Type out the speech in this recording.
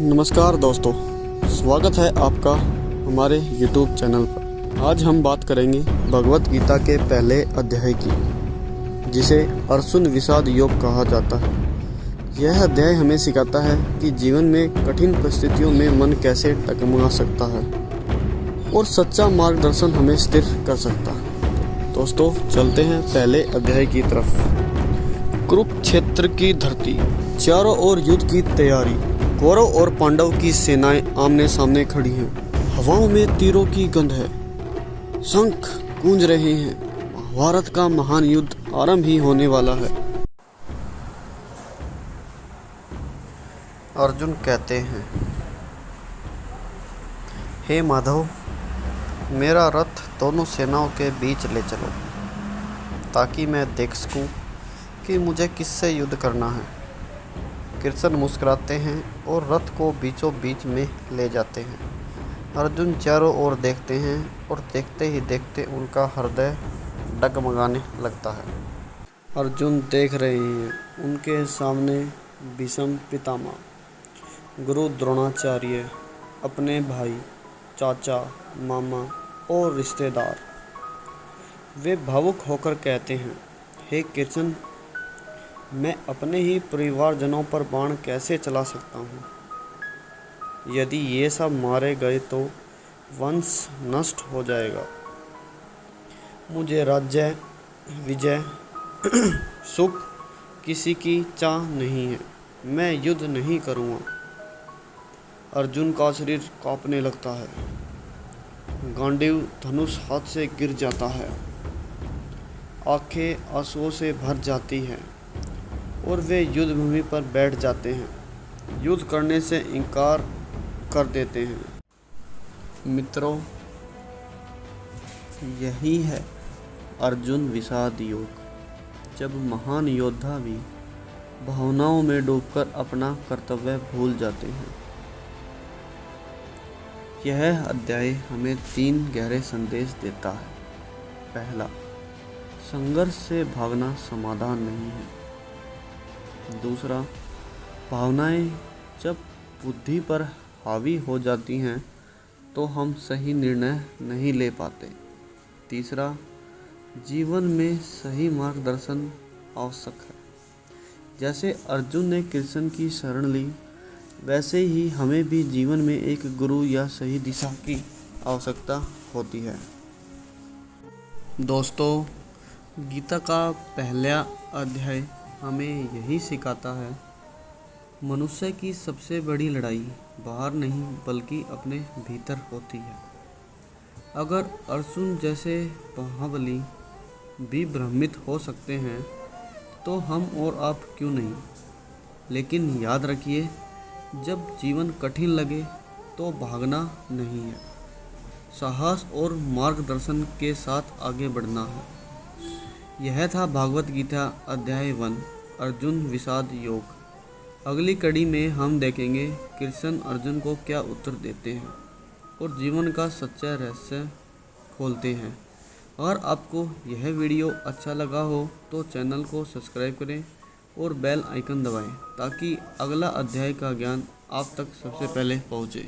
नमस्कार दोस्तों, स्वागत है आपका हमारे YouTube चैनल पर। आज हम बात करेंगे भगवत गीता के पहले अध्याय की, जिसे अर्जुन विषाद योग कहा जाता है। यह अध्याय हमें सिखाता है कि जीवन में कठिन परिस्थितियों में मन कैसे टकमा सकता है और सच्चा मार्गदर्शन हमें स्थिर कर सकता है। दोस्तों, चलते हैं पहले अध्याय की तरफ। कुरुक्षेत्र की धरती, चारों ओर युद्ध की तैयारी। कौरव और पांडव की सेनाएं आमने सामने खड़ी हैं। हवाओं में तीरों की गंध है, शंख गूंज रहे हैं। महाभारत का महान युद्ध आरंभ ही होने वाला है। अर्जुन कहते हैं, हे माधव, मेरा रथ दोनों सेनाओं के बीच ले चलो, ताकि मैं देख सकूं कि मुझे किससे युद्ध करना है। कृष्ण मुस्कुराते हैं और रथ को बीचों बीच में ले जाते हैं। अर्जुन चारों ओर देखते हैं और देखते ही देखते उनका हृदय डगमगाने लगता है। अर्जुन देख रहे हैं, उनके सामने भीष्म पितामह, गुरु द्रोणाचार्य, अपने भाई, चाचा, मामा और रिश्तेदार। वे भावुक होकर कहते हैं, हे कृष्ण, मैं अपने ही परिवारजनों पर बाण कैसे चला सकता हूँ? यदि ये सब मारे गए तो वंश नष्ट हो जाएगा। मुझे राज्य, विजय, सुख किसी की चाह नहीं है। मैं युद्ध नहीं करूँगा। अर्जुन का शरीर कांपने लगता है। गांडीव धनुष हाथ से गिर जाता है। आंखें आंसुओं से भर जाती हैं और वे युद्ध भूमि पर बैठ जाते हैं। युद्ध करने से इनकार कर देते हैं। मित्रों, यही है अर्जुन विषाद योग, जब महान योद्धा भी भावनाओं में डूबकर अपना कर्तव्य भूल जाते हैं। यह अध्याय हमें 3 गहरे संदेश देता है। पहला, संघर्ष से भागना समाधान नहीं है। दूसरा, भावनाएं जब बुद्धि पर हावी हो जाती हैं तो हम सही निर्णय नहीं ले पाते। तीसरा, जीवन में सही मार्गदर्शन आवश्यक है। जैसे अर्जुन ने कृष्ण की शरण ली, वैसे ही हमें भी जीवन में एक गुरु या सही दिशा की आवश्यकता होती है। दोस्तों, गीता का पहला अध्याय हमें यही सिखाता है, मनुष्य की सबसे बड़ी लड़ाई बाहर नहीं बल्कि अपने भीतर होती है। अगर अर्जुन जैसे महाबली भी भ्रमित हो सकते हैं तो हम और आप क्यों नहीं। लेकिन याद रखिए, जब जीवन कठिन लगे तो भागना नहीं है, साहस और मार्गदर्शन के साथ आगे बढ़ना है। यह था भागवत गीता अध्याय 1, अर्जुन विषाद योग। अगली कड़ी में हम देखेंगे कृष्ण अर्जुन को क्या उत्तर देते हैं और जीवन का सच्चा रहस्य खोलते हैं। अगर आपको यह वीडियो अच्छा लगा हो तो चैनल को सब्सक्राइब करें और बेल आइकन दबाएं, ताकि अगला अध्याय का ज्ञान आप तक सबसे पहले पहुंचे।